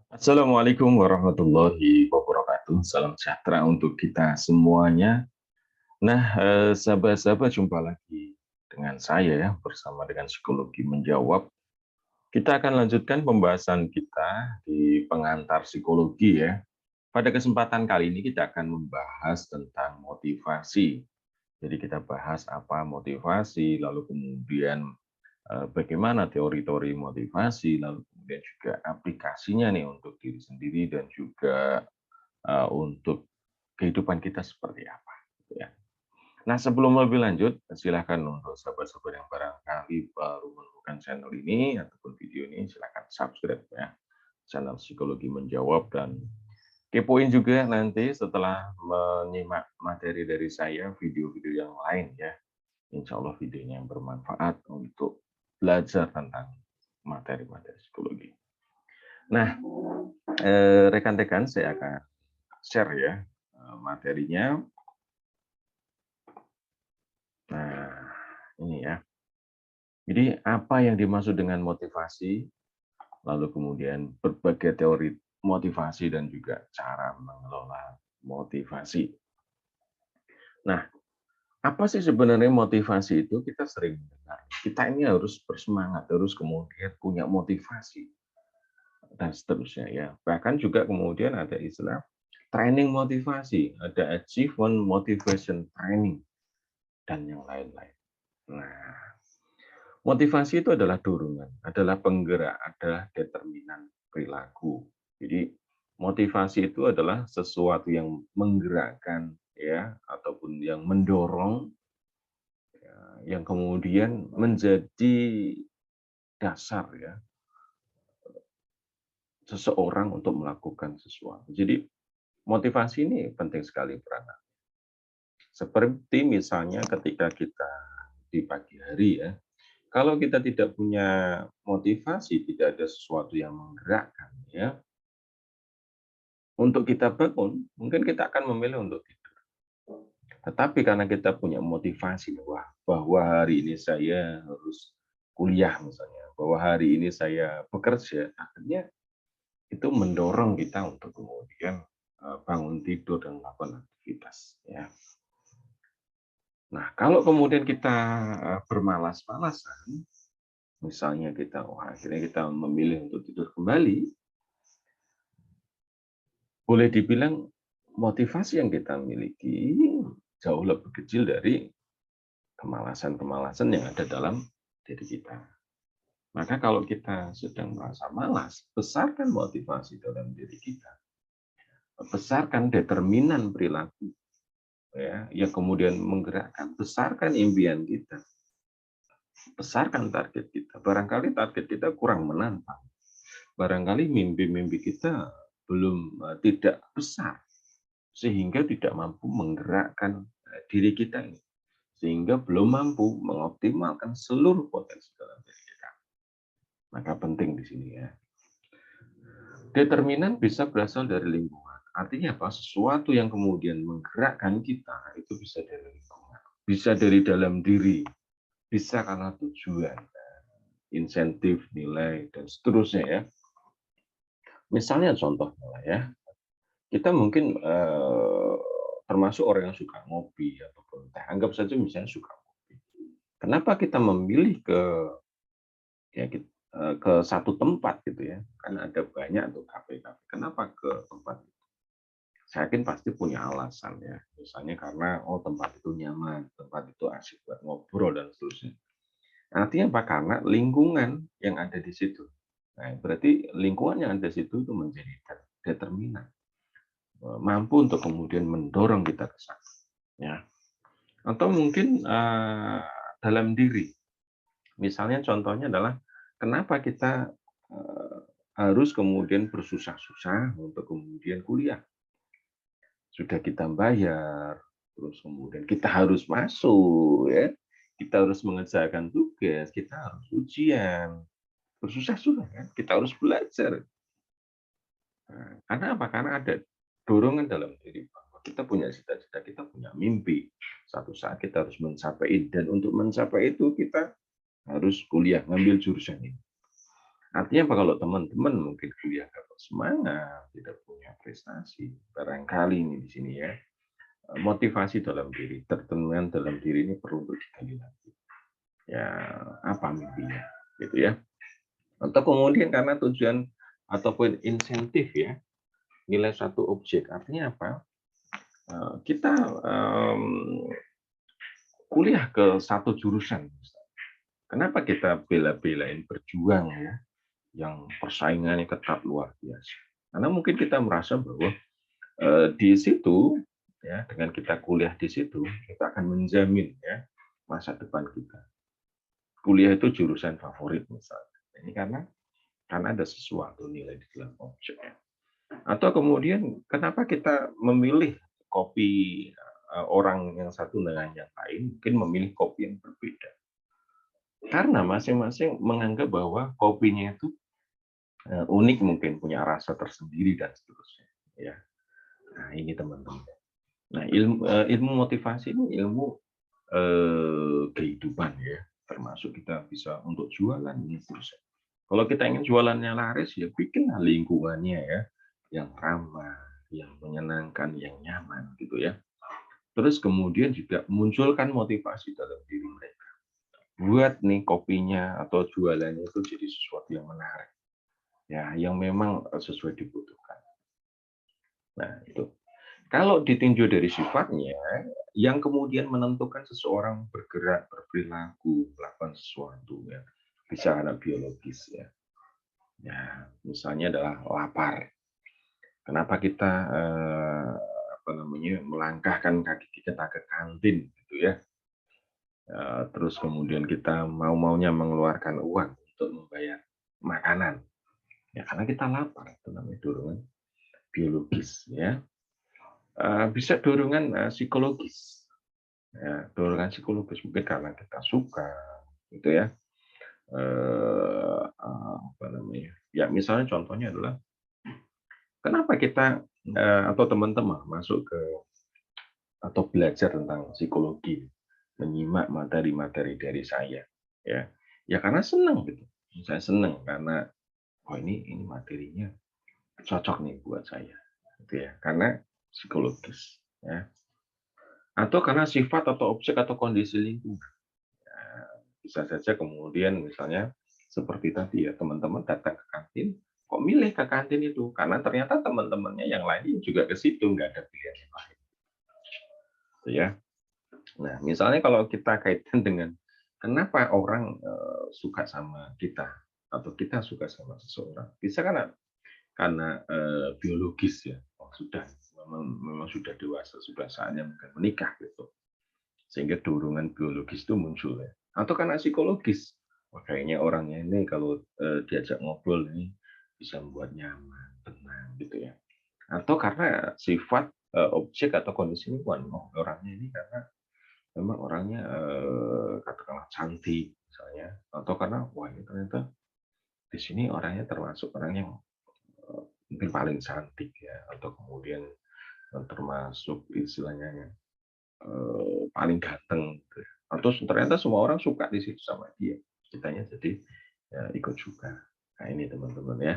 Assalamualaikum warahmatullahi wabarakatuh. Salam sejahtera untuk kita semuanya. Nah, sahabat-sahabat, jumpa lagi dengan saya ya, bersama dengan Psikologi Menjawab. Kita akan lanjutkan pembahasan kita di pengantar psikologi ya. Pada kesempatan kali ini kita akan membahas tentang motivasi. Jadi kita bahas apa motivasi, lalu kemudian bagaimana teori-teori motivasi, lalu kemudian juga aplikasinya nih untuk diri sendiri dan juga untuk kehidupan kita seperti apa, gitu ya. Nah, sebelum lebih lanjut, silakan untuk sahabat-sahabat yang barangkali baru menemukan channel ini ataupun video ini, silakan subscribe ya, channel Psikologi Menjawab, dan kepoin juga nanti setelah menyimak materi dari saya, video-video yang lain ya. Insya Allah videonya yang bermanfaat untuk belajar tentang materi-materi psikologi. Nah, rekan-rekan, saya akan share ya materinya. Nah, ini ya. Jadi apa yang dimaksud dengan motivasi, lalu kemudian berbagai teori motivasi dan juga cara mengelola motivasi. Nah, apa sih sebenarnya motivasi itu? Kita sering mendengar. Kita ini harus bersemangat, harus kemudian punya motivasi dan seterusnya ya. Bahkan juga kemudian ada istilah training motivasi, ada achievement motivation training dan yang lain-lain. Nah, motivasi itu adalah dorongan, adalah penggerak, adalah determinan perilaku. Jadi motivasi itu adalah sesuatu yang menggerakkan ya, ataupun yang mendorong ya, yang kemudian menjadi dasar ya seseorang untuk melakukan sesuatu. Jadi motivasi ini penting sekali perannya. Seperti misalnya ketika kita di pagi hari ya, kalau kita tidak punya motivasi, tidak ada sesuatu yang menggerakkan ya, untuk kita bangun, mungkin kita akan memilih untuk tidur. Tetapi karena kita punya motivasi bahwa hari ini saya harus kuliah misalnya, bahwa hari ini saya bekerja, akhirnya itu mendorong kita untuk kemudian bangun tidur dan melakukan aktivitas ya. Nah, kalau kemudian kita bermalas-malasan, misalnya akhirnya kita memilih untuk tidur kembali, boleh dibilang motivasi yang kita miliki jauh lebih kecil dari kemalasan-kemalasan yang ada dalam diri kita. Maka kalau kita sedang merasa malas, besarkan motivasi dalam diri kita. Besarkan determinan perilaku ya, yang kemudian menggerakkan, besarkan impian kita, besarkan target kita. Barangkali target kita kurang menantang. Barangkali mimpi-mimpi kita belum tidak besar sehingga tidak mampu menggerakkan diri kita ini, sehingga belum mampu mengoptimalkan seluruh potensi dalam diri kita. Maka penting di sini ya. Determinan bisa berasal dari lingkungan. Artinya apa? Sesuatu yang kemudian menggerakkan kita itu bisa dari lingkungan, bisa dari dalam diri, bisa karena tujuan, insentif, nilai, dan seterusnya ya. Misalnya contohnya lah ya, kita mungkin termasuk orang yang suka ngopi ataupun teh. Anggap saja misalnya suka ngopi. Kenapa kita memilih ya, ke satu tempat gitu ya? Karena ada banyak tuh kafe-kafe. Kenapa ke tempat itu? Saya yakin pasti punya alasan ya. Misalnya karena tempat itu nyaman, tempat itu asik buat ngobrol dan seterusnya. Artinya apa? Karena lingkungan yang ada di situ. Nah, berarti lingkungan yang ada di situ itu menjadi determinan, mampu untuk kemudian mendorong kita ke sana. Ya. Atau mungkin dalam diri. Misalnya contohnya adalah kenapa kita harus kemudian bersusah-susah untuk kemudian kuliah. Sudah kita bayar, terus kemudian kita harus masuk ya. Kita harus mengerjakan tugas, kita harus ujian. Bersusah-susah kan, kita harus belajar. Nah, karena apa? Karena ada dorongan dalam diri bahwa kita punya cita-cita, kita punya mimpi. Suatu saat kita harus mencapai, dan untuk mencapai itu kita harus kuliah, ngambil jurusan ini. Artinya apa, kalau teman-teman mungkin kuliah nggak bersemangat, tidak punya prestasi, barangkali ini di sini ya, motivasi dalam diri, keteguhan dalam diri ini perlu untuk digali lagi. Ya, apa mimpinya, gitu ya. Atau kemudian karena tujuan ataupun insentif ya, nilai satu objek. Artinya apa? Kita kuliah ke satu jurusan. Kenapa kita bela-belain berjuang ya, yang persaingannya ketat luar biasa? Karena mungkin kita merasa bahwa di situ ya, dengan kita kuliah di situ, kita akan menjamin ya masa depan kita. Kuliah itu jurusan favorit misalnya. Ini karena ada sesuatu nilai di dalam objek ya. Atau kemudian kenapa kita memilih kopi orang yang satu dengan yang lain, mungkin memilih kopi yang berbeda. Karena masing-masing menganggap bahwa kopinya itu unik, mungkin punya rasa tersendiri dan seterusnya. Ya, nah ini teman-teman. Nah ilmu motivasi ini ilmu kehidupan ya, termasuk kita bisa untuk jualan ini seterusnya. Kalau kita ingin jualannya laris ya bikinlah lingkungannya ya yang ramah, yang menyenangkan, yang nyaman gitu ya. Terus kemudian juga munculkan motivasi dalam diri mereka. Buat nih kopinya atau jualannya itu jadi sesuatu yang menarik. Ya, yang memang sesuai dibutuhkan. Nah, itu. Kalau ditinjau dari sifatnya, yang kemudian menentukan seseorang bergerak, berperilaku, melakukan sesuatu ya, bisa karena biologis ya. Ya, misalnya adalah lapar. Kenapa kita apa namanya melangkahkan kaki kita ke kantin gitu ya. Terus kemudian kita mau-maunya mengeluarkan uang untuk membayar makanan. Ya karena kita lapar, itu namanya dorongan biologis ya. Bisa dorongan psikologis. Ya, dorongan psikologis mungkin karena kita suka gitu ya. Apa namanya? Ya misalnya contohnya adalah kenapa kita atau teman-teman masuk ke atau belajar tentang psikologi, menyimak materi-materi dari saya, ya, ya karena senang gitu. Saya senang karena oh ini materinya cocok nih buat saya, gitu ya. Karena psikologis, ya. Atau karena sifat atau objek atau kondisi lingkungan. Ya, bisa saja kemudian misalnya seperti tadi ya teman-teman datang ke kantin, kok milih ke kantin itu? Karena ternyata teman-temannya yang lain juga ke situ, nggak ada pilihan yang lain, gitu ya. Nah, misalnya kalau kita kaitkan dengan kenapa orang suka sama kita atau kita suka sama seseorang, bisa karena biologis ya, oh, sudah memang sudah dewasa, sudah saatnya mungkin menikah gitu, sehingga dorongan biologis itu muncul ya. Atau karena psikologis, wah, kayaknya orangnya ini kalau diajak ngobrol ini bisa membuat nyaman, tenang gitu ya. Atau karena sifat objek atau kondisi lingkungan, oh orangnya ini karena memang orangnya katakanlah cantik misalnya, atau karena wah ini ternyata di sini orangnya termasuk orang yang mungkin paling cantik ya, atau kemudian termasuk istilahnya paling ganteng gitu ya. Atau ternyata semua orang suka di situ sama dia, kitanya jadi ya, ikut suka. Nah ini teman-teman ya.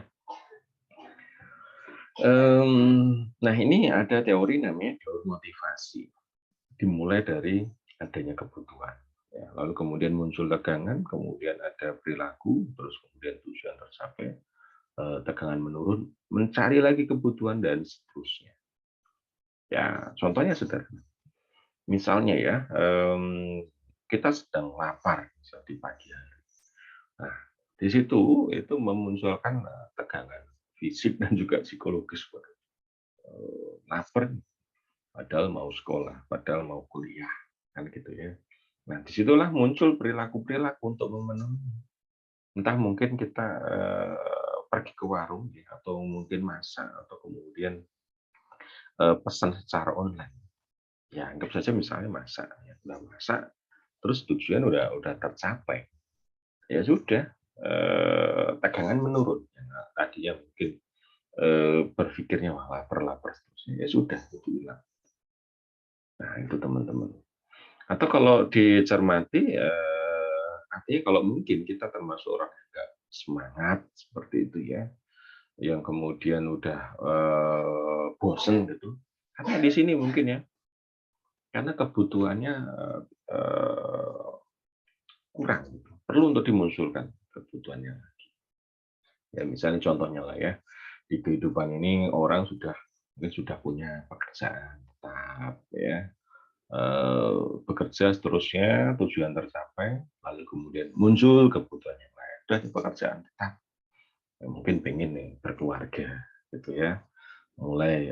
Nah ini ada teori namanya teori motivasi, dimulai dari adanya kebutuhan. Ya, lalu kemudian muncul tegangan, kemudian ada perilaku, terus kemudian tujuan tercapai, tegangan menurun, mencari lagi kebutuhan dan seterusnya. Ya, contohnya sederhana. Misalnya ya, kita sedang lapar di pagi hari. Nah, di situ itu memunculkan tegangan fisik dan juga psikologis. Lapar, padahal mau sekolah, padahal mau kuliah, kan gitu ya. Nah, disitulah muncul perilaku-perilaku untuk memenuhi. Entah mungkin kita pergi ke warung ya, atau mungkin masak, atau kemudian pesan secara online. Ya, anggap saja misalnya masak, ya. Udah masak, terus tujuan udah tercapai. Ya sudah, tegangan menurun. Ya, tadinya mungkin berpikirnya wah lapar seterusnya. Ya sudah, itu hilang. Nah, itu teman-teman. Atau kalau dicermati, artinya kalau mungkin kita termasuk orang yang semangat seperti itu ya, yang kemudian udah bosen gitu. Karena di sini mungkin ya, karena kebutuhannya kurang, gitu. Perlu untuk dimunculkan kebutuhannya. Ya misalnya contohnya lah ya, di kehidupan ini orang mungkin sudah punya pekerjaan tetap ya, bekerja seterusnya, tujuan tercapai, lalu kemudian muncul kebutuhan yang lain. Udah di pekerjaan tetap, ya, mungkin pengen nih berkeluarga gitu ya, mulai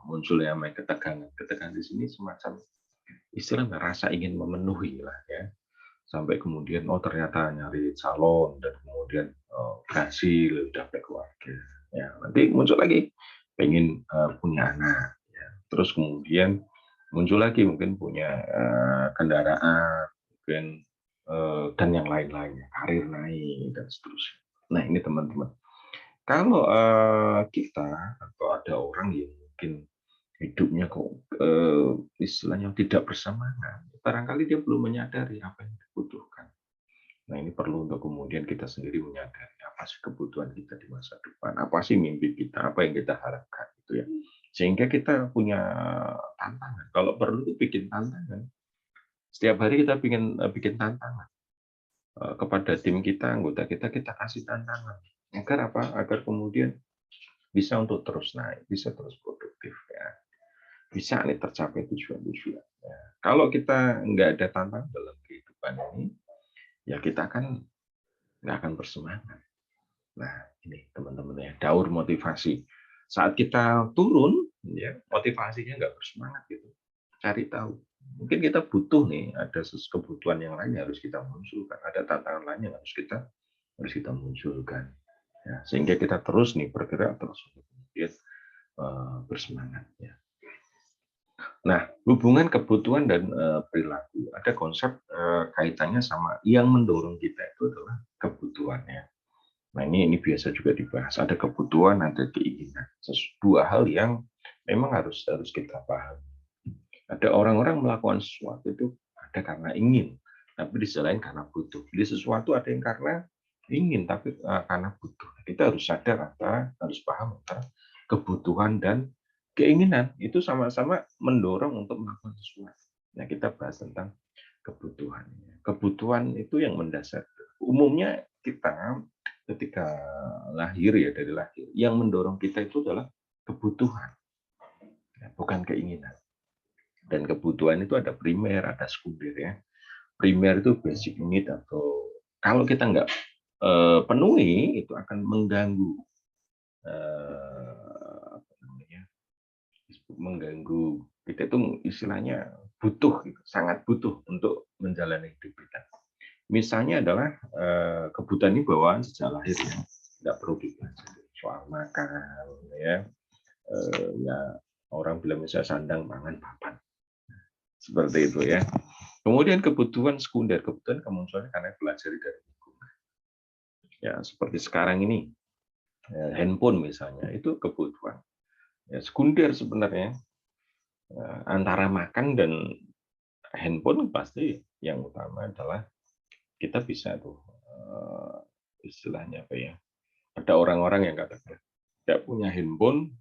munculnya main ketegangan. Ketegangan di sini semacam istilah rasa ingin memenuhi lah ya, sampai kemudian oh ternyata nyari calon dan kemudian berhasil udah berkeluarga ya, nanti muncul lagi pengen punya anak ya. Terus kemudian muncul lagi mungkin punya kendaraan mungkin dan yang lain-lainnya, karir naik dan seterusnya. Nah ini teman-teman, kalau kita atau ada orang yang mungkin hidupnya kok istilahnya tidak bersemangat, barangkali dia belum menyadari apa yang dibutuhkan. Nah ini perlu untuk kemudian kita sendiri menyadari apa sih kebutuhan kita di masa depan, apa sih mimpi kita, apa yang kita harapkan gitu ya. Sehingga kita punya tantangan. Kalau perlu bikin tantangan. Setiap hari kita bikin tantangan kepada tim kita, anggota kita kasih tantangan. Agar apa? Agar kemudian bisa untuk terus naik, bisa terus produktif ya. Bisa nih tercapai tujuan-tujuan. Ya. Kalau kita nggak ada tantangan dalam kehidupan ini, ya kita kan nggak akan bersemangat. Nah, ini teman-teman ya, daur motivasi. Saat kita turun, ya motivasinya nggak bersemangat gitu. Cari tahu. Mungkin kita butuh nih, ada kebutuhan yang lain yang harus kita munculkan, ada tantangan lain yang harus kita munculkan. Ya, sehingga kita terus nih bergerak terus kemudian bersemangat. Ya. Nah, hubungan kebutuhan dan perilaku, ada konsep kaitannya sama yang mendorong kita itu adalah kebutuhannya. Nah, ini biasa juga dibahas. Ada kebutuhan, ada keinginan. Dua hal yang memang harus kita pahami. Ada orang-orang melakukan sesuatu itu ada karena ingin, tapi di sisi lain karena butuh. Jadi sesuatu ada yang karena ingin, tapi karena butuh. Kita harus sadar harus paham antara kebutuhan dan keinginan itu sama-sama mendorong untuk melakukan sesuatu. Nah, kita bahas tentang kebutuhan. Kebutuhan itu yang mendasar. Umumnya kita ketika lahir ya, dari lahir, yang mendorong kita itu adalah kebutuhan, bukan keinginan. Dan kebutuhan itu ada primer, ada sekunder ya. Primer itu basic need, atau kalau kita nggak penuhi itu akan mengganggu mengganggu kita, itu istilahnya butuh, sangat butuh untuk menjalani hidup kita. Misalnya adalah kebutuhan ini bawaan sejak lahir ya, nggak perlu dipelajari soal makan ya, ya orang bilang misalnya sandang pangan papan, seperti itu ya. Kemudian kebutuhan sekunder, kebutuhan kemunculannya karena belajar dari lingkungan. Ya seperti sekarang ini handphone misalnya, itu kebutuhan. Ya, sekunder sebenarnya antara makan dan handphone pasti yang utama adalah kita bisa tuh istilahnya apa ya? Ada orang-orang yang katakan tidak punya handphone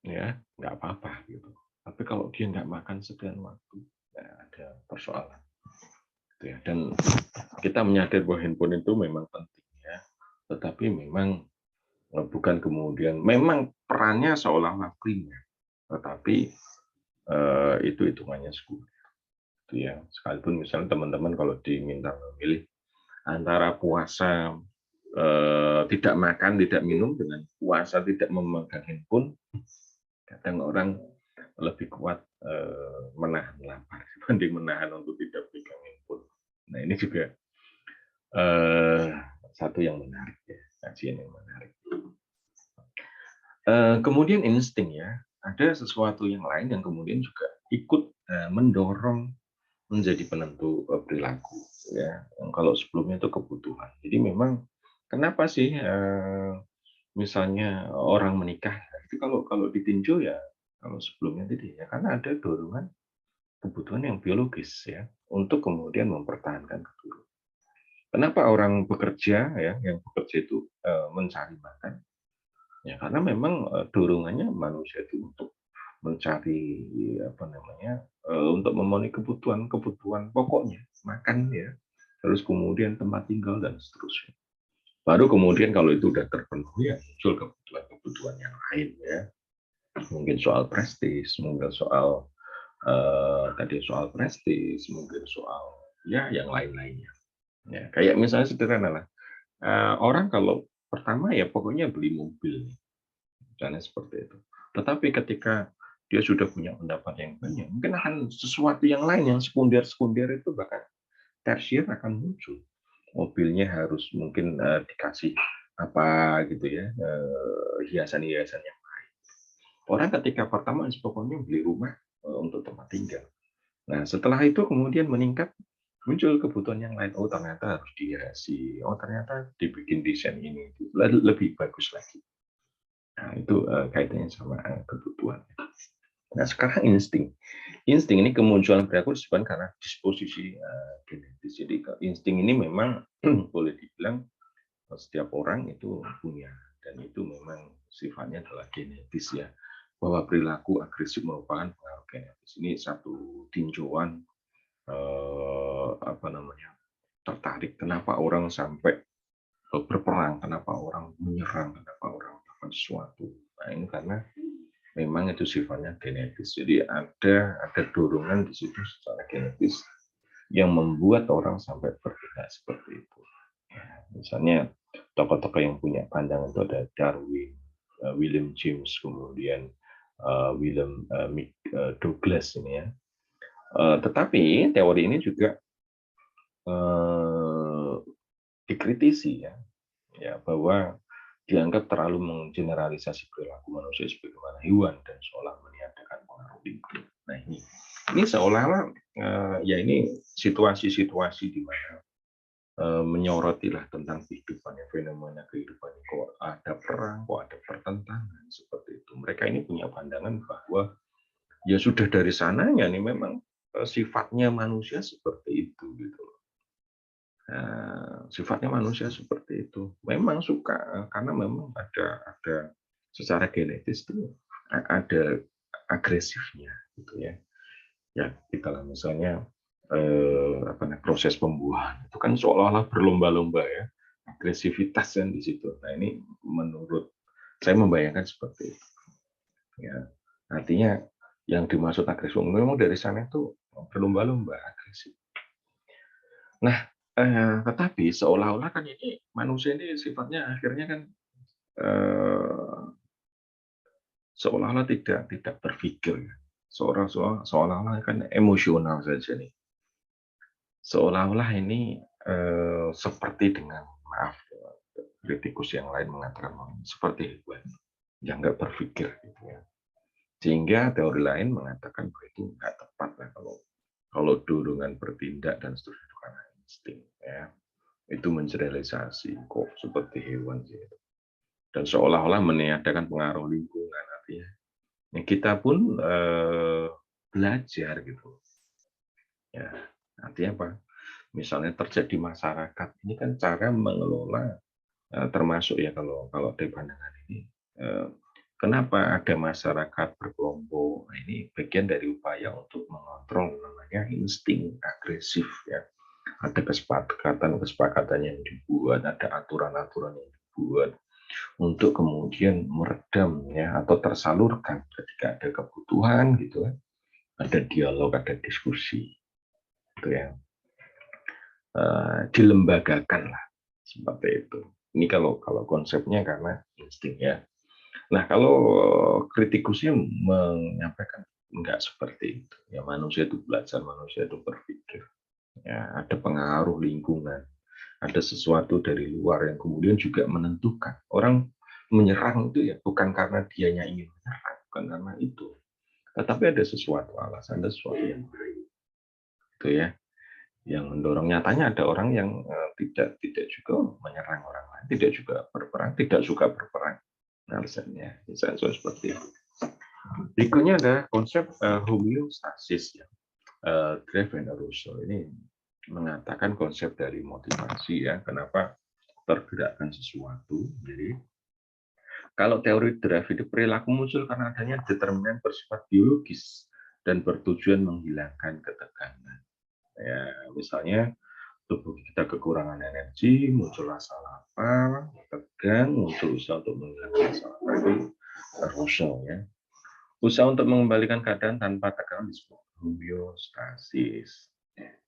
ya nggak apa-apa gitu. Tapi kalau dia nggak makan sekian waktu, ya ada persoalan. Gitu ya. Dan kita menyadari bahwa handphone itu memang penting ya, tetapi memang bukan kemudian memang perannya seolah-olah primer, tetapi itu hitungannya sekunder. Itu ya. Sekalipun misalnya teman-teman kalau diminta memilih antara puasa tidak makan, tidak minum, dengan puasa tidak memegang handphone, kadang orang lebih kuat menahan lapar dibanding menahan untuk tidak pegang handphone. Nah ini juga satu yang menarik ya, kajian yang menarik. Kemudian insting ya, ada sesuatu yang lain yang kemudian juga ikut mendorong menjadi penentu perilaku ya. Kalau sebelumnya itu kebutuhan. Jadi memang kenapa sih misalnya orang menikah itu kalau ditinjau ya, kalau sebelumnya tadi ya karena ada dorongan kebutuhan yang biologis ya untuk kemudian mempertahankan keturunan. Kenapa orang bekerja ya, yang bekerja itu mencari makan? Ya karena memang dorongannya manusia itu untuk mencari apa namanya, untuk memenuhi kebutuhan pokoknya, makan ya, terus kemudian tempat tinggal dan seterusnya. Baru kemudian kalau itu udah terpenuhi ya muncul kebutuhan-kebutuhan yang lain ya. Mungkin soal prestis, mungkin soal tadi soal prestis, mungkin soal ya yang lain-lainnya. Ya, kayak misalnya sederhana lah. Orang kalau pertama ya pokoknya beli mobil, misalnya seperti itu. Tetapi ketika dia sudah punya pendapat yang banyak, mungkin akan sesuatu yang lain yang sekunder-sekunder itu bahkan tersier akan muncul. Mobilnya harus mungkin dikasih apa gitu ya, hiasan-hiasan yang lain. Orang ketika pertama pokoknya beli rumah untuk tempat tinggal. Nah setelah itu kemudian meningkat, muncul kebutuhan yang lain. Oh ternyata harus dihiasi, oh ternyata dibikin desain ini lebih bagus lagi. Nah itu kaitannya sama kebutuhan. Nah sekarang insting. Insting ini kemunculan perilaku disebabkan karena disposisi genetis. Jadi insting ini memang boleh dibilang setiap orang itu punya, dan itu memang sifatnya adalah genetis ya, bahwa perilaku agresif merupakan pengaruh genetis. Ini satu tinjauan apa namanya, tertarik kenapa orang sampai berperang, kenapa orang menyerang, kenapa orang melakukan sesuatu. Nah ini karena memang itu sifatnya genetis. Jadi ada dorongan di situ secara genetis yang membuat orang sampai bertindak seperti itu. Ya, misalnya tokoh-tokoh yang punya pandangan itu ada Darwin, William James, kemudian William Douglas ini ya. Tetapi teori ini juga dikritisi ya bahwa dianggap terlalu menggeneralisasi perilaku manusia sebagaimana hewan dan seolah meniadakan pengaruh lingkungan. Nah ini seolah-olah ya ini situasi-situasi di mana menyorotilah tentang kehidupannya, fenomena kehidupan, kok ada perang, kok ada pertentangan seperti itu. Mereka ini punya pandangan bahwa ya sudah dari sananya nih memang sifatnya manusia seperti itu gitu. Sifatnya manusia seperti itu. Memang suka karena memang ada secara genetis tuh ada agresifnya gitu ya. Ya kita lah misalnya apa namanya, proses pembuahan itu kan seolah-olah berlomba-lomba ya, agresivitas kan di situ. Nah ini menurut saya membayangkan seperti itu. Ya artinya yang dimaksud agresif memang dari sana itu berlomba-lomba agresif. Nah, tetapi seolah-olah kan ini manusia ini sifatnya akhirnya kan seolah-olah tidak berpikir ya. Seolah-olah kan emosional saja nih. Seolah-olah ini seperti dengan maaf kritikus yang lain mengatakan seperti hewan yang nggak berpikir gitu ya. Sehingga teori lain mengatakan bahwa itu nggak tepat lah kalau dorongan bertindak dan seterusnya itu karena insting ya. Itu mengeneralisasi kok seperti hewan gitu. Dan seolah-olah meniadakan pengaruh lingkungan artinya. Ya, kita pun belajar gitu. Ya, artinya apa? Misalnya terjadi masyarakat, ini kan cara mengelola termasuk ya kalau dari pandangan ini kenapa ada masyarakat berkelompok? Nah, ini bagian dari upaya untuk mengontrol namanya insting agresif ya. Ada kesepakatan yang dibuat, ada aturan-aturan yang dibuat untuk kemudian meredam ya atau tersalurkan ketika ada kebutuhan gitu kan. Ada dialog, ada diskusi gitu ya. Dilembagakan lah seperti itu. Ini kalau konsepnya karena insting ya. Nah kalau kritikusnya menyampaikan enggak seperti itu. Ya manusia itu belajar, manusia itu berpikir. Ya ada pengaruh lingkungan, ada sesuatu dari luar yang kemudian juga menentukan. Orang menyerang itu ya bukan karena dianya ingin menyerang, bukan karena itu. Tetapi ada sesuatu alasan, ada sesuatu yang baik. Itu ya yang mendorong. Nyatanya ada orang yang tidak juga menyerang orang lain, tidak juga berperang, tidak suka berperang. Alasannya misalnya seperti itu. Berikutnya ada konsep homeostasis ya. Grave and Russell ini mengatakan konsep dari motivasi ya, kenapa tergerakkan sesuatu. Jadi kalau teori drive itu perilaku muncul karena adanya determinan bersifat biologis dan bertujuan menghilangkan ketegangan. Ya, misalnya tubuh kita kekurangan energi, muncul rasa lapar, tegang, muncul usaha untuk menghilangkan rasa lapar itu arousal ya. Usaha untuk mengembalikan keadaan tanpa tekanan disebut homeostasis.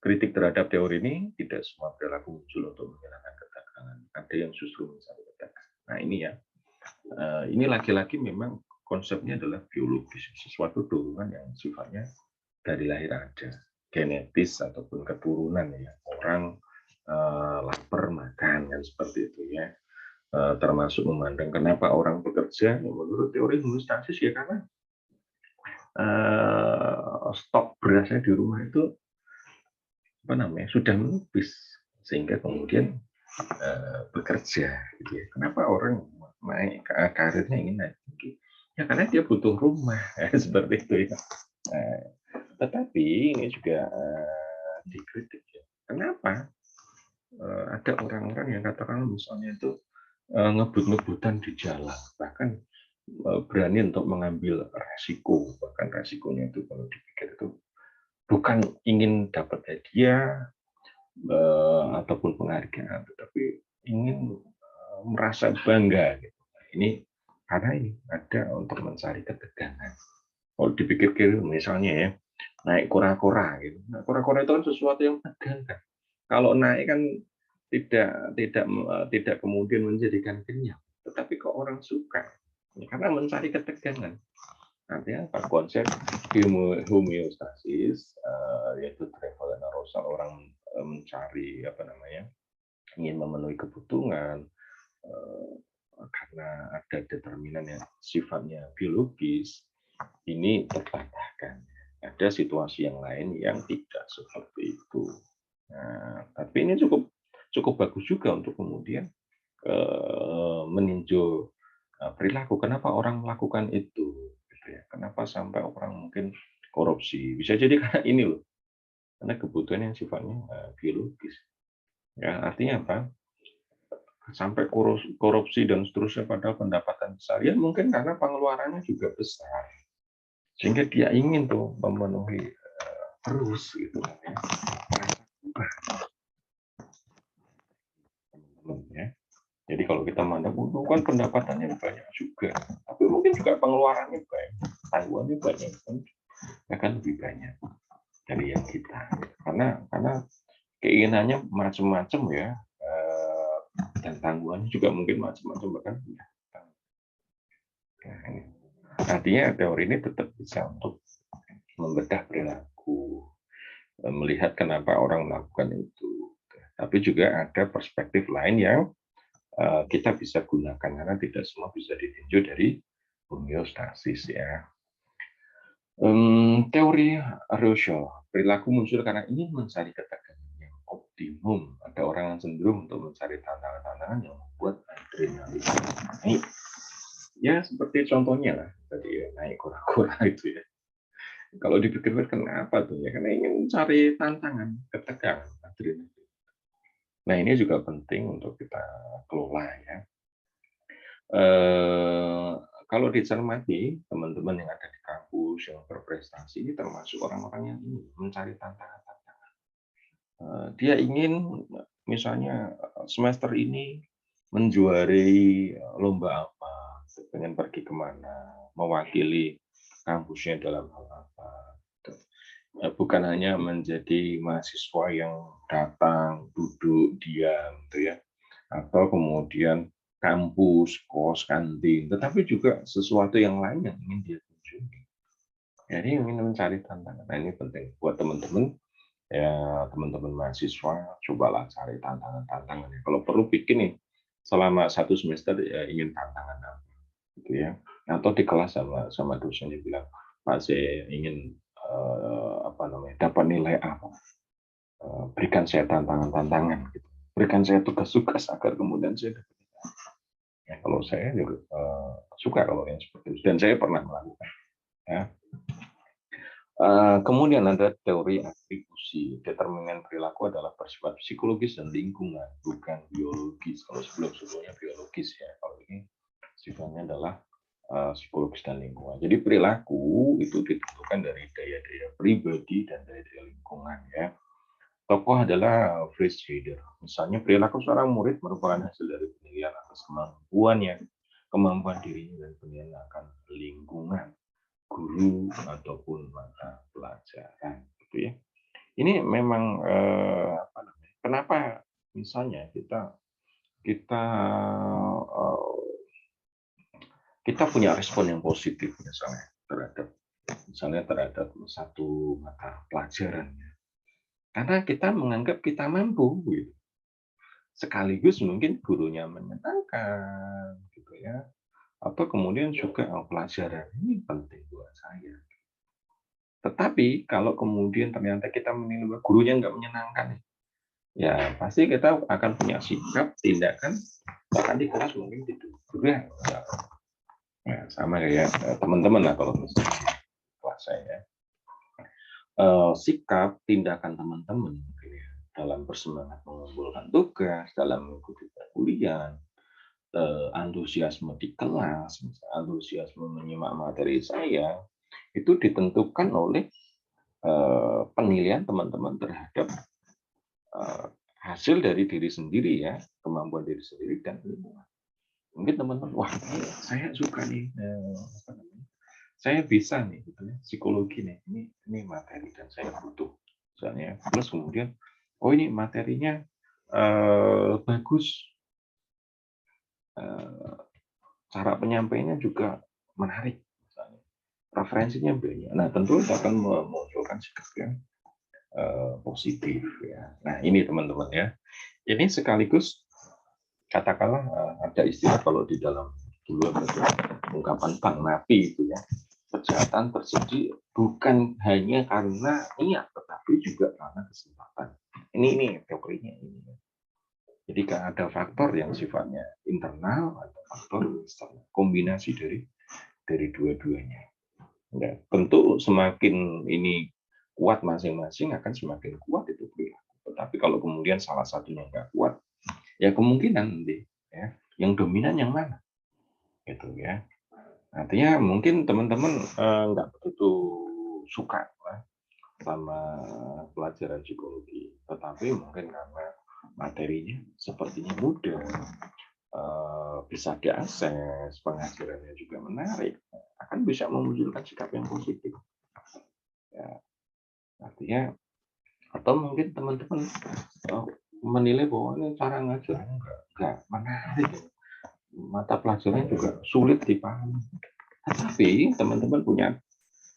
Kritik terhadap teori ini, tidak semua perilaku muncul untuk menghilangkan ketegangan. Ada yang justru mencari ketegangan. Nah ini ya, ini lagi-lagi memang konsepnya adalah biologis, sesuatu dorongan yang sifatnya dari lahir ada, genetis ataupun keturunan ya. Orang lapar makan kan seperti itu ya. Termasuk memandang kenapa orang bekerja menurut teori homeostasis ya karena stok berasnya di rumah itu apa namanya sudah menipis sehingga kemudian bekerja gitu ya. Kenapa orang naik karirnya ingin naik tinggi? Ya karena dia butuh rumah seperti itu ya. Tetapi ini juga dikritik ya. Kenapa ada orang-orang yang katakan misalnya itu ngebut-ngebutan di jalan, bahkan berani untuk mengambil resiko, bahkan resikonya itu kalau dipikir itu bukan ingin dapat hadiah ataupun penghargaan, tetapi ingin merasa bangga. Gitu. Ini karena ini ada untuk mencari ketegangan. Kalau dipikir-pikir misalnya ya, naik kura-kura gitu. Nah, kura-kura itu kan sesuatu yang menegangkan. Kalau naik kan tidak kemudian menjadikan kenyang, tetapi kok orang suka ya, karena mencari ketegangan. Artinya apa? Konsep homeostasis yaitu travel and arousal, orang mencari apa namanya ingin memenuhi kebutuhan karena ada determinan yang sifatnya biologis, ini terpatahkan. Ada situasi yang lain yang tidak seperti itu. Nah, tapi ini cukup bagus juga untuk kemudian meninjau perilaku. Kenapa orang melakukan itu? Gitu ya. Kenapa sampai orang mungkin korupsi? Bisa jadi karena ini loh, karena kebutuhan yang sifatnya biologis. Ya, artinya apa? Sampai korupsi dan seterusnya pada pendapatan besar. Ya mungkin karena pengeluarannya juga besar. Sehingga dia ingin tuh memenuhi terus gitu. Ya. Jadi kalau kita mandang, kan pendapatannya banyak juga, tapi mungkin juga pengeluarannya banyak, tanggungannya banyak, akan lebih banyak dari yang kita. Karena keinginannya macam-macam ya, dan tanggungannya juga mungkin macam-macam bahkan. Nah, ini. Artinya teori ini tetap bisa untuk membedah perilaku, melihat kenapa orang melakukan itu. Tapi juga ada perspektif lain yang kita bisa gunakan karena tidak semua bisa ditinjau dari homeostasis ya. Teori arousal, perilaku muncul karena ingin mencari ketegangan yang optimum. Ada orang yang cenderung untuk mencari tantangan-tantangan yang membuat adrenalin naik. Ya seperti contohnya lah tadi ya, naik kura-kura itu ya. Kalau dipikir-pikir kenapa tuh ya? Karena ingin mencari tantangan, ketegangan, adrenalin. Nah ini juga penting untuk kita kelola ya. Kalau dicermati teman-teman yang ada di kampus yang berprestasi ini termasuk orang-orang yang ingin mencari tantangan-tantangan. Dia ingin misalnya semester ini menjuarai lomba apa, pengen pergi kemana, mewakili kampusnya dalam hal apa. Bukan hanya menjadi mahasiswa yang datang, duduk, diam, gitu ya, atau kemudian kampus, kos, kantin, tetapi juga sesuatu yang lain yang ingin dia kunjungi. Jadi ingin mencari tantangan. Nah ini penting buat teman-teman ya, teman-teman mahasiswa, cobalah cari tantangan-tantangan. Kalau perlu bikin nih selama 1 semester ya, ingin tantangan apa, gitu ya. Atau di kelas sama dosennya bilang, Pak saya ingin apa namanya dapat nilai apa, berikan saya tantangan-tantangan, gitu. Berikan saya tugas-tugas agar kemudian saya dapat. Ya, kalau saya juga suka kalau yang seperti itu dan saya pernah melakukan. Ya. Kemudian ada teori atribusi. Determinan perilaku adalah bersifat psikologis dan lingkungan, bukan biologis. Kalau sebelum-sebelumnya biologis ya, kalau ini sifatnya adalah psikologis dan lingkungan. Jadi perilaku itu ditentukan dari daya-daya pribadi dan daya-daya lingkungan ya. Tokoh adalah phrase reader. Misalnya perilaku seorang murid merupakan hasil dari penilaian atas kemampuannya, kemampuan dirinya dan penilaian akan lingkungan, guru ataupun mata pelajaran, gitu ya. Ini memang apa namanya? Kenapa misalnya kita kita punya respon yang positif misalnya terhadap satu mata pelajaran, karena kita menganggap kita mampu, gitu. Sekaligus mungkin gurunya menyenangkan, gitu ya. Atau kemudian juga pelajaran ini penting buat saya. Tetapi kalau kemudian ternyata kita menilai bahwa gurunya nggak menyenangkan, ya pasti kita akan punya sikap, tindakan, bahkan di kelas mungkin tidur. Ya, sama kayak teman-teman lah kalau misalnya di kelas saya. Sikap, tindakan teman-teman dalam bersemangat mengumpulkan tugas, dalam mengikuti perkuliahan, antusiasme di kelas, antusiasme menyimak materi saya, itu ditentukan oleh penilaian teman-teman terhadap hasil dari diri sendiri ya, kemampuan diri sendiri dan lingkungan. Mungkin teman-teman, wah saya suka nih, saya bisa nih, gitu ya, psikologi nih, ini materi dan saya butuh, misalnya. Plus kemudian, oh ini materinya bagus, cara penyampaiannya juga menarik, misalnya. Referensinya banyak. Nah tentu itu akan memunculkan sikap yang positif ya. Nah ini teman-teman ya. Ini sekaligus katakanlah ada istilah kalau di dalam dulu ada ungkapan Bang Napi itu ya. Kejahatan terjadi bukan hanya karena niat, tetapi juga karena kesempatan. Ini teorinya ini. Jadi kan ada faktor yang sifatnya internal, ada faktor eksternal, kombinasi dari dua-duanya. Nah, tentu semakin ini kuat masing-masing akan semakin kuat itu perilaku. Tetapi kalau kemudian salah satunya nggak kuat, ya kemungkinan nanti ya yang dominan yang mana, gitu ya. Artinya mungkin teman-teman nggak begitu suka sama pelajaran psikologi, tetapi mungkin karena materinya sepertinya mudah, bisa diakses, pengajarannya juga menarik, akan bisa memunculkan sikap yang positif. Ya, artinya atau mungkin teman-teman menilai bahwa ini cara ngajar enggak menarik, mata pelajaran juga sulit dipahami. Tetapi teman-teman punya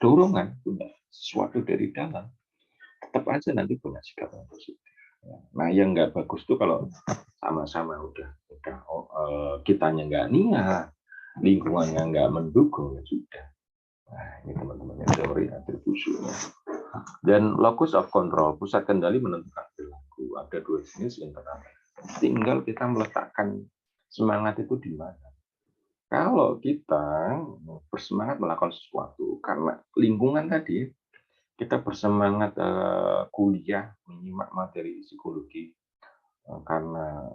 dorongan, punya sesuatu dari dalam, tetap aja nanti punya sikap yang positif. Nah, yang nggak bagus tuh kalau sama-sama udah kitanya nggak niat, lingkungannya nggak mendukung, ya sudah. Nah, ini teman-teman yang teori atribusi. Dan locus of control, pusat kendali menentukan perilaku. Ada dua jenis internal. Tinggal kita meletakkan semangat itu di mana. Kalau kita bersemangat melakukan sesuatu karena lingkungan tadi, kita bersemangat kuliah, menyimak materi psikologi karena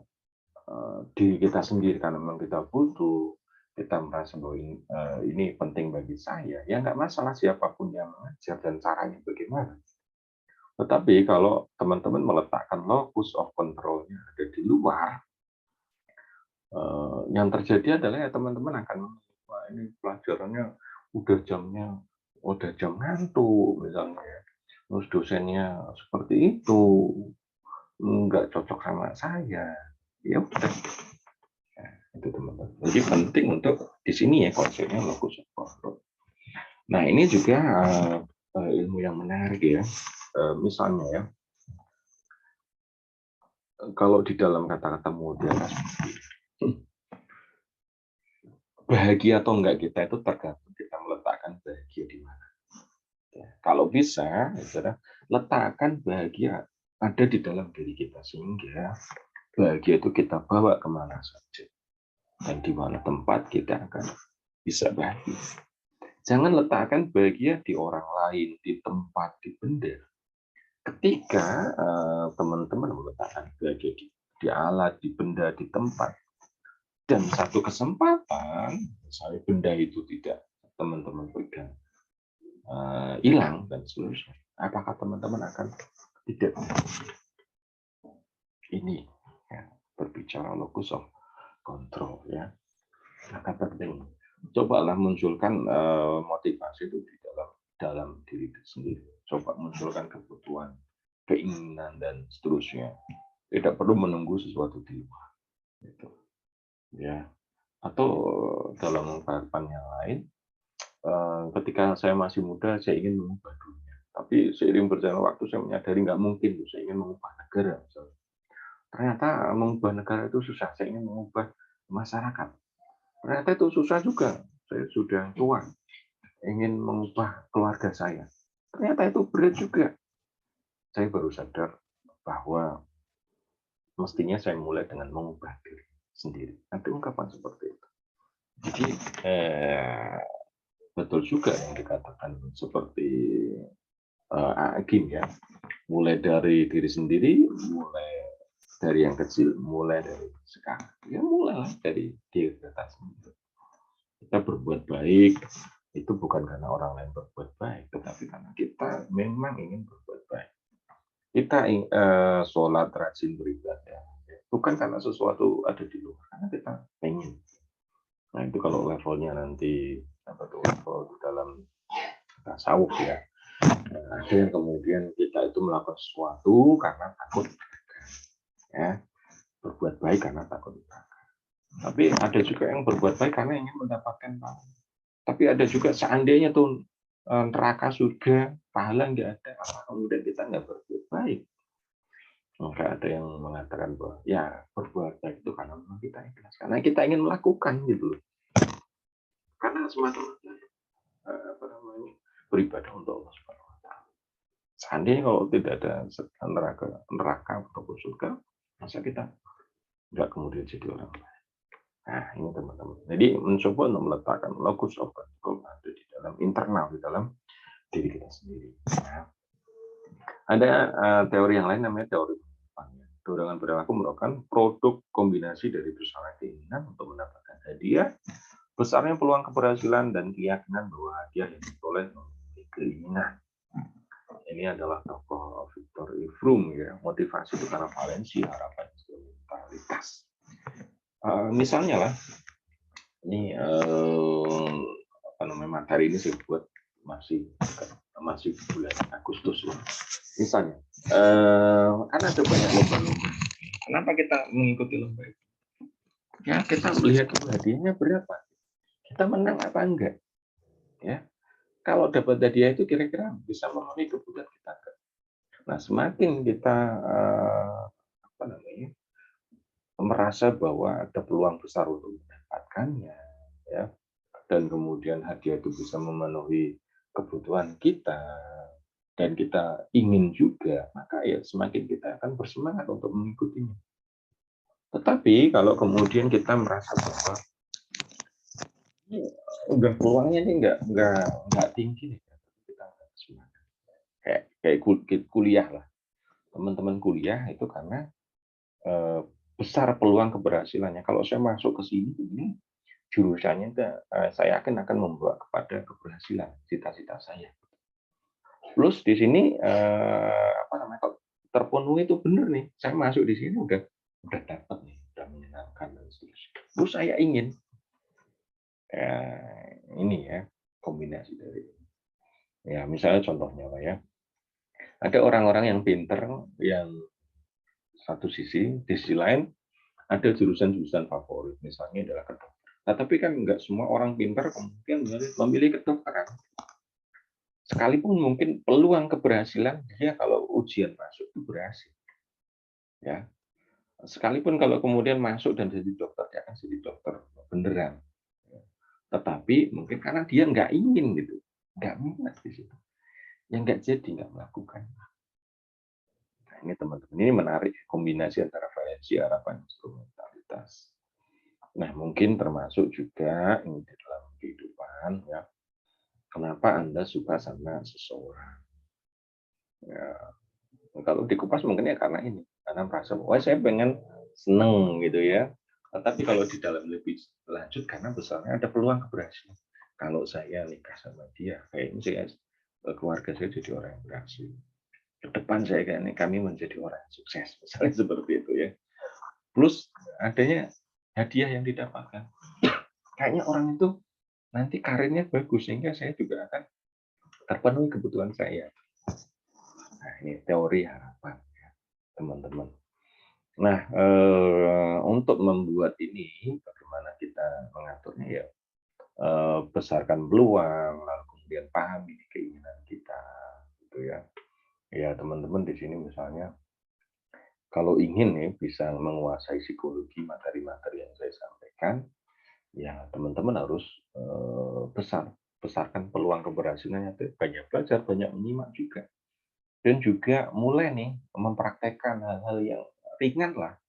diri kita sendiri, karena memang kita butuh, kita merasa bahwa ini penting bagi saya, ya nggak masalah siapapun yang mengajar dan caranya bagaimana. Tetapi kalau teman-teman meletakkan locus of control-nya ada di luar, yang terjadi adalah ya teman-teman akan wah ini pelajarannya udah jam ngantuk misalnya, terus dosennya seperti itu, nggak cocok sama saya, ya udah. Nah, itu teman-teman. Jadi penting untuk di sini ya konsepnya locus of control. Nah ini juga ilmu yang menarik ya. Misalnya ya, kalau di dalam kata-kata modern, bahagia atau enggak kita itu tergantung kita meletakkan bahagia di mana. Ya, kalau bisa, ya, letakkan bahagia ada di dalam diri kita sehingga bahagia itu kita bawa kemana saja dan di mana tempat kita akan bisa bahagia. Jangan letakkan bahagia di orang lain, di tempat, di benda. Ketika teman-teman meletakkan bahagia di alat, di benda, di tempat, dan satu kesempatan, misalnya benda itu tidak teman-teman pegang, hilang dan seterusnya, apakah teman-teman akan tidak ini ya, berbicara locus of control ya, maka penting cobalah munculkan motivasi itu di dalam diri sendiri, coba munculkan kebutuhan, keinginan dan seterusnya, tidak perlu menunggu sesuatu di luar gitu ya. Atau dalam ungkapan yang lain, ketika saya masih muda saya ingin mengubah dunia, tapi seiring berjalannya waktu saya menyadari nggak mungkin, saya ingin mengubah negara misalnya. Ternyata mengubah negara itu susah, saya ingin mengubah masyarakat. Ternyata itu susah juga, saya sudah tua, ingin mengubah keluarga saya. Ternyata itu berat juga. Saya baru sadar bahwa mestinya saya mulai dengan mengubah diri sendiri. Nanti ungkapan seperti itu. Jadi betul juga yang dikatakan seperti Agim ya. Mulai dari diri sendiri, mulai dari yang kecil, mulai dari sekarang. Ya mulailah dari diri kita sendiri. Kita berbuat baik, itu bukan karena orang lain berbuat baik, tetapi karena kita memang ingin berbuat baik. Kita sholat, rajin beribadah, bukan karena sesuatu ada di luar, karena kita pengen. Nah itu kalau levelnya nanti apa tuh, level di dalam tasawuf ya. Nah, ada yang kemudian kita itu melakukan sesuatu karena takut, ya berbuat baik karena takut. Tapi ada juga yang berbuat baik karena ingin mendapatkan pahala. Tapi ada juga seandainya tuh neraka, surga, pahala nggak ada, kemudian kita nggak berbuat baik. Maka ada yang mengatakan bahwa ya berbuat baik itu karena memang kita ikhlas, karena kita ingin melakukan gitu loh. Karena semata-mata apa namanya, beribadah untuk Allah Subhanahu wa taala. Seandainya kalau tidak ada neraka ataupun surga, masa kita nggak kemudian jadi orang baik. Nah, ini teman-teman. Jadi mencoba untuk meletakkan locus of control ada di dalam internal, di dalam diri kita sendiri. Nah, ada teori yang lain namanya teori penyimpangan. Dorongan perilaku merupakan produk kombinasi dari besarnya keinginan untuk mendapatkan hadiah, besarnya peluang keberhasilan, dan keyakinan bahwa hadiah yang diperoleh memiliki keinginan. Ini adalah tokoh Victor Froome ya. Motivasi itu karena valensi, harapan, instrumentalitas. Misalnya lah, ini apa namanya, materi ini saya buat masih bulan Agustus loh. Misalnya, kan ada banyak lomba-lomba. Kenapa kita mengikuti lomba itu? Ya kita melihat hadiahnya berapa, kita menang apa enggak, ya. Kalau dapat hadiah itu kira-kira bisa memenuhi kebutuhan kita. Nah, semakin kita apa namanya, merasa bahwa ada peluang besar untuk mendapatkannya, ya, dan kemudian hadiah itu bisa memenuhi kebutuhan kita, dan kita ingin juga, maka ya semakin kita akan bersemangat untuk mengikutinya. Tetapi kalau kemudian kita merasa bahwa udah peluangnya ini nggak tinggi, kita nggak semangat. Kayak kuliah lah, teman-teman kuliah itu karena besar peluang keberhasilannya. Kalau saya masuk ke sini, ini jurusannya saya yakin akan membawa kepada keberhasilan cita-cita saya. Plus di sini apa namanya, terpenuhi itu benar nih, saya masuk di sini udah dapat nih, udah menyenangkan dan seterusnya. Terus saya ingin ini ya, kombinasi dari ya, misalnya contohnya lah ya, ada orang-orang yang pinter yang satu sisi, di sisi lain ada jurusan-jurusan favorit, misalnya adalah kedokteran. Nah, tapi kan nggak semua orang pintar kemudian memilih kedokteran. Sekalipun mungkin peluang keberhasilan dia kalau ujian masuk itu berhasil. Ya, sekalipun kalau kemudian masuk dan jadi dokter, dia akan jadi dokter beneran. Tetapi mungkin karena dia nggak ingin gitu, nggak minat di situ, yang nggak jadi, nggak melakukan. Nah, ini teman-teman, ini menarik kombinasi antara valensi, harapan, instrumentalitas. Nah, mungkin termasuk juga ini di dalam kehidupan ya, Kenapa Anda suka sama seseorang? Ya, kalau dikupas mungkin ya karena ini, karena merasa, wah saya pengen seneng gitu ya. Tapi kalau di dalam lebih lanjut karena besarnya ada peluang keberhasilan. Kalau saya nikah sama dia, kayaknya saya keluarga saya jadi orang yang berhasil. Ke depan saya kayaknya kami menjadi orang yang sukses, misalnya seperti itu ya. Plus adanya hadiah yang didapatkan. Kayaknya orang itu nanti karirnya bagus sehingga saya juga akan terpenuhi kebutuhan saya. Nah, ini teori harapan ya, teman-teman. Nah, untuk membuat ini, bagaimana kita mengaturnya ya, besarkan peluang, lalu kemudian pahami keinginan kita, gitu ya. Ya, teman-teman di sini misalnya, kalau ingin nih bisa menguasai psikologi materi-materi yang saya sampaikan, ya teman-teman harus besarkan peluang keberhasilannya. Banyak belajar, banyak menyimak juga. Dan juga mulai nih mempraktekkan hal-hal yang ringan lah.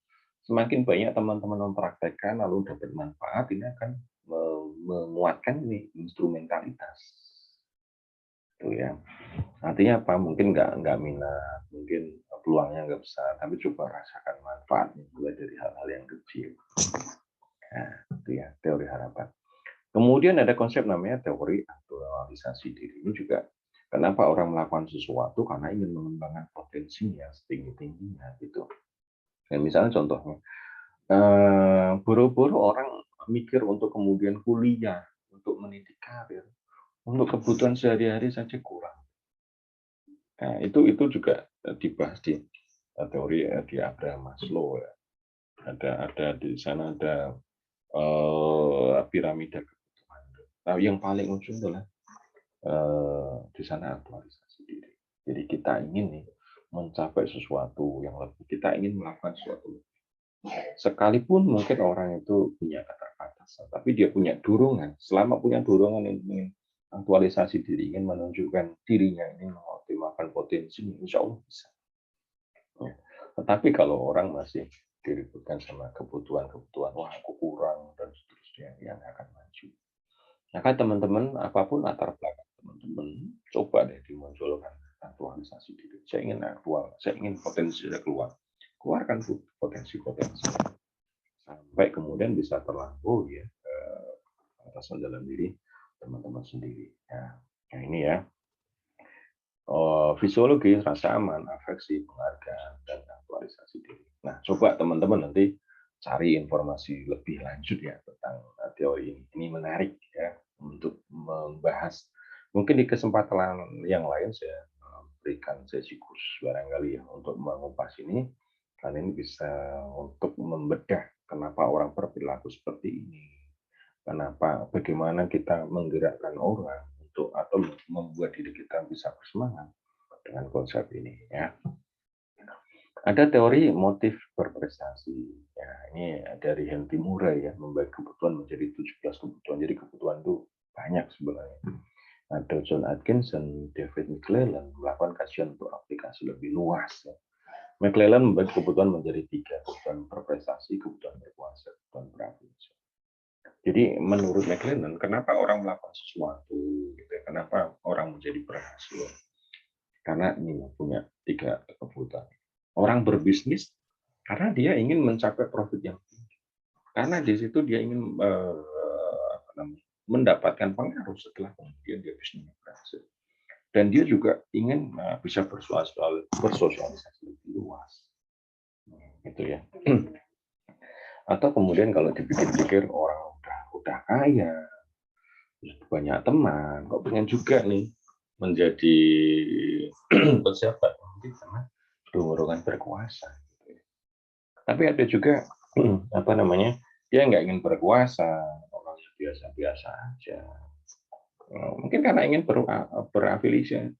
Semakin banyak teman-teman mempraktekkan lalu dapat manfaat, ini akan menguatkan ini instrumentalitas. Itu ya. Artinya apa? Mungkin nggak minat, mungkin peluangnya nggak besar, tapi coba rasakan manfaatnya mulai dari hal-hal yang kecil. Nah, itu ya teori harapan. Kemudian ada konsep namanya teori aktualisasi diri. Ini juga kenapa orang melakukan sesuatu karena ingin mengembangkan potensinya setinggi-tingginya gitu. Dan misalnya contohnya, buru-buru orang mikir untuk kemudian kuliah, untuk meniti karir, untuk kebutuhan sehari-hari saja kurang. Nah, itu juga dibahas di teori di Abraham Maslow ya. Ada di sana ada piramida kebutuhan. Nah, yang paling ujung adalah di sana aktualisasi diri. Jadi kita ingin nih mencapai sesuatu yang lebih, kita ingin melakukan sesuatu. Sekalipun mungkin orang itu punya keterbatasan, tapi dia punya dorongan. Selama punya dorongan ingin aktualisasi diri, ingin menunjukkan dirinya, ingin mengoptimalkan potensi, insya Allah bisa. Ya. Tetapi kalau orang masih diributkan sama kebutuhan-kebutuhan, wah aku kurang dan seterusnya, yang akan maju. Maka teman-teman, apapun latar belakang teman-teman, coba deh dimunculkan aktualisasi diri. Saya ingin aktual, saya ingin potensi saya keluar. Keluarkan potensi-potensi sampai kemudian bisa terlampaui ya atasan dalam diri teman-teman sendiri. Ya, nah ini ya. Fisiologi, rasa aman, afeksi, penghargaan, dan aktualisasi diri. Nah, coba teman-teman nanti cari informasi lebih lanjut ya tentang teori ini. Ini menarik ya untuk membahas. Mungkin di kesempatan yang lain saya berikan sesi khusus barangkali ya untuk mengupas ini. Kalian ini bisa untuk membedah kenapa orang berperilaku seperti ini. Kenapa, bagaimana kita menggerakkan orang untuk atau membuat diri kita bisa bersemangat dengan konsep ini ya. Ada teori motif berprestasi. Ya, ini dari Henry Murray ya, membagi kebutuhan menjadi 17 kebutuhan. Jadi kebutuhan itu banyak sebenarnya. Ada John Atkins dan David McClelland melakukan kajian untuk aplikasi lebih luas. Ya. McClelland membagi kebutuhan menjadi 3, kebutuhan berprestasi, kebutuhan berkuasa, kebutuhan berafiliasi. Jadi menurut McClelland, kenapa orang melakukan sesuatu, gitu ya? Kenapa orang menjadi berhasil? Karena ini punya 3 kebutuhan. Orang berbisnis karena dia ingin mencapai profit yang tinggi. Karena di situ dia ingin mendapatkan pengaruh setelah kemudian dia bisnisnya berhasil. Dan dia juga ingin bisa bersosialisasi lebih luas. Gitu ya. Atau kemudian kalau dipikir-pikir orang udah kaya, banyak teman, kok pengen juga nih menjadi pejabat, mungkin karena dorongan berkuasa. Gitu ya. Tapi ada juga apa namanya, dia nggak ingin berkuasa, orangnya biasa-biasa aja. Mungkin karena ingin berafiliasi,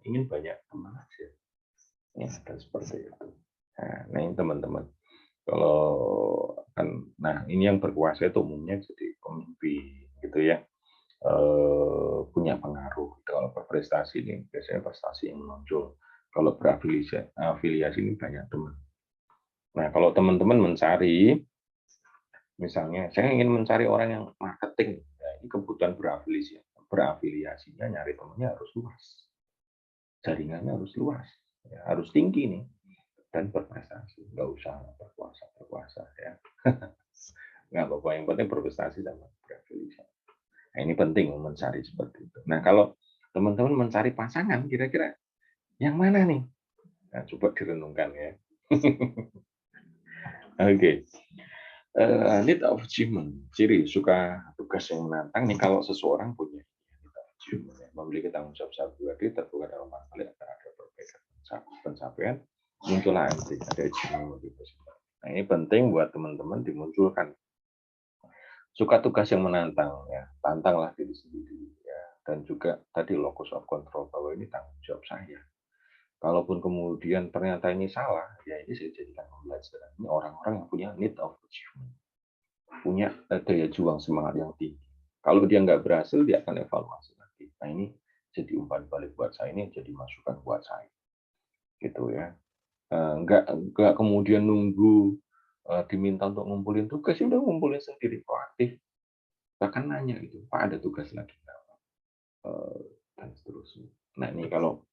ingin banyak teman aja. Ya, dan seperti itu. Nah, ini teman-teman. Kalau kan, nah ini yang berkuasa itu umumnya jadi pemimpin, gitu ya. Punya pengaruh. Kalau berprestasi ini biasanya prestasi yang menonjol. Kalau berafiliasi ini banyak teman. Nah, kalau teman-teman mencari, misalnya saya ingin mencari orang yang marketing, ya, ini kebutuhan berafiliasinya, nyari temennya harus luas, jaringannya harus luas, ya, harus tinggi nih, dan berprestasi. Nggak usah berkuasa ya. Nggak apa-apa, yang penting berprestasi sama berafiliasi. Nah, ini penting mencari seperti itu. Nah, kalau teman-teman mencari pasangan, kira-kira yang mana nih? Nah, coba direnungkan ya. Oke. Need of achievement, ciri suka tugas yang menantang nih kalau seseorang punya need of achievement, ya, memiliki tanggung jawab secara pribadi terbuka dalam hal ada perbaikan pencapaian, muncullah ada achievement motivasi. Nah, ini penting buat teman-teman dimunculkan suka tugas yang menantang, ya, tantanglah diri sendiri, ya, dan juga tadi locus of control, bahwa ini tanggung jawab saya. Kalaupun kemudian ternyata ini salah, ya ini saya jadikan pembelajaran. Ini orang-orang yang punya need of achievement, punya daya juang semangat yang tinggi. Kalau dia nggak berhasil, dia akan evaluasi lagi. Nah, ini jadi umpan balik buat saya, ini jadi masukan buat saya, gitu ya. Nggak kemudian nunggu diminta untuk ngumpulin tugas, ya udah ngumpulin sendiri, proaktif. Bahkan nanya gitu, Pak ada tugas lagi nggak? Dan seterusnya. Nah, ini kalau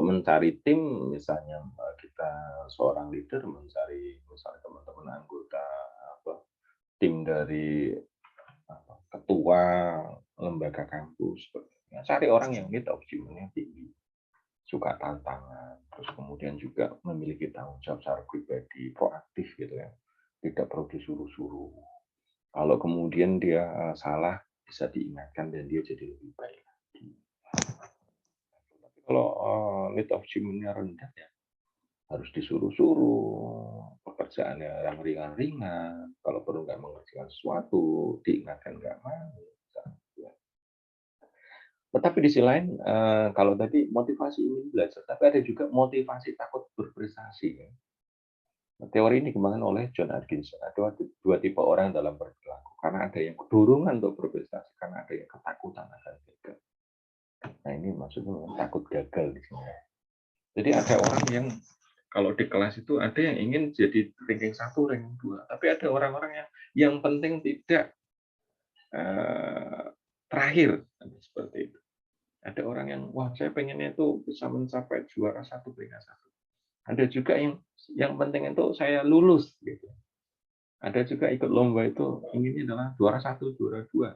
mencari tim, misalnya kita seorang leader mencari misalnya teman-teman anggota tim dari ketua lembaga kampus, cari orang yang need of achievement-nya tinggi, suka tantangan, terus kemudian juga memiliki tanggung jawab secara pribadi, proaktif gitu ya, tidak perlu disuruh-suruh. Kalau kemudian dia salah, bisa diingatkan dan dia jadi lebih baik. Kalau need of achievement-nya rendah, ya harus disuruh-suruh, pekerjaannya yang ringan-ringan, kalau perlu nggak mengerjakan sesuatu, diingatkan nggak mau. Tetapi di sisi lain, kalau tadi motivasi ingin belajar, tapi ada juga motivasi takut berprestasi. Ya. Teori ini dikembangkan oleh John Atkinson. Ada dua tipe orang dalam berperilaku. Karena ada yang dorongan untuk berprestasi, karena ada yang ketakutan akan gagal. Nah, ini maksudnya takut gagal di sini. Jadi ada orang yang kalau di kelas itu ada yang ingin jadi ranking 1, ranking 2. Tapi ada orang-orang yang penting tidak terakhir, seperti itu. Ada orang yang, wah saya pengennya itu bisa mencapai juara 1, peringkat 1. Ada juga yang penting itu saya lulus, gitu. Ada juga ikut lomba itu inginnya adalah juara 1, juara 2.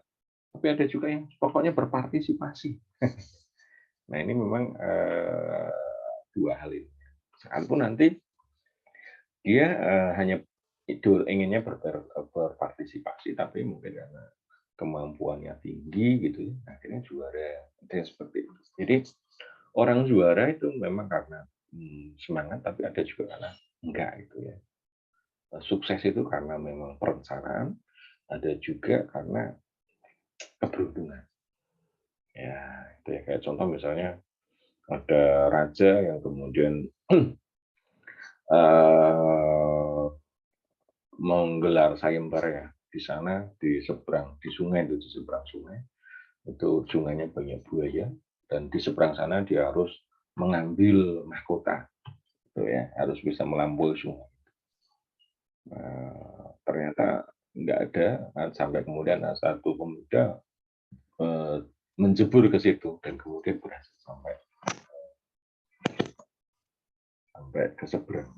Tapi ada juga yang pokoknya berpartisipasi. Nah, ini memang dua hal ini. Sekalipun nanti dia hanya inginnya berpartisipasi, tapi mungkin karena kemampuannya tinggi gitu, akhirnya juara. Ada seperti itu. Jadi orang juara itu memang karena semangat, tapi ada juga karena enggak gitu ya. Sukses itu karena memang perencanaan, ada juga karena keberuntungan. Ya, itu ya, kayak contoh misalnya ada raja yang kemudian menggelar sayembara ya di sana, di seberang, di sungai itu, di seberang sungai itu sungainya banyak buaya, dan di seberang sana dia harus mengambil mahkota itu ya, harus bisa melampaui sungai. Ternyata nggak ada, sampai kemudian satu pemuda menjebur ke situ dan kemudian berhasil sampai ke seberang.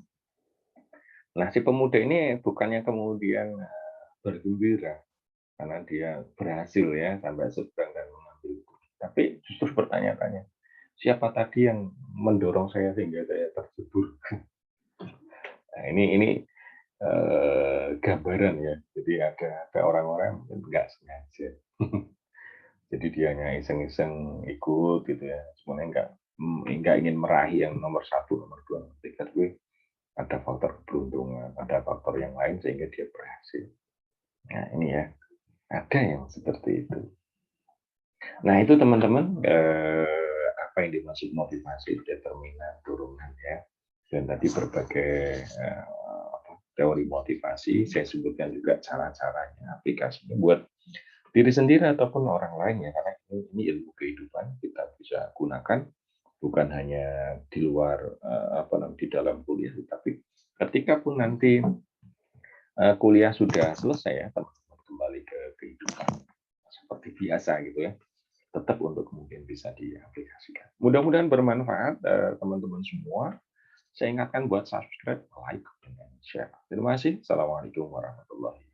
Nah, si pemuda ini bukannya kemudian bergembira karena dia berhasil ya sampai seberang dan mengambil itu, tapi justru bertanya-tanya, siapa tadi yang mendorong saya sehingga saya terjebur? Nah, ini gambaran ya. Jadi ada orang-orang yang nggak sengaja. Jadi dia hanya iseng-iseng ikut gitu ya. Sebenarnya nggak ingin meraih yang nomor 1, nomor 2, nomor 3. Tapi ada faktor keberuntungan, ada faktor yang lain sehingga dia berhasil. Nah, ini ya. Ada yang seperti itu. Nah, itu teman-teman apa yang dimaksud motivasi, determinan, dorongan ya. Dan tadi berbagai teori motivasi, saya sebutkan juga cara-caranya, aplikasinya buat diri sendiri ataupun orang lain ya, karena ini ilmu kehidupan kita bisa gunakan bukan hanya di luar di dalam kuliah, tapi ketika pun nanti kuliah sudah selesai ya, teman-teman kembali ke kehidupan seperti biasa gitu ya, tetap untuk kemudian bisa diaplikasikan. Mudah-mudahan bermanfaat, teman-teman semua. Saya ingatkan buat subscribe, like, dan share. Terima kasih. Assalamualaikum warahmatullahi wabarakatuh.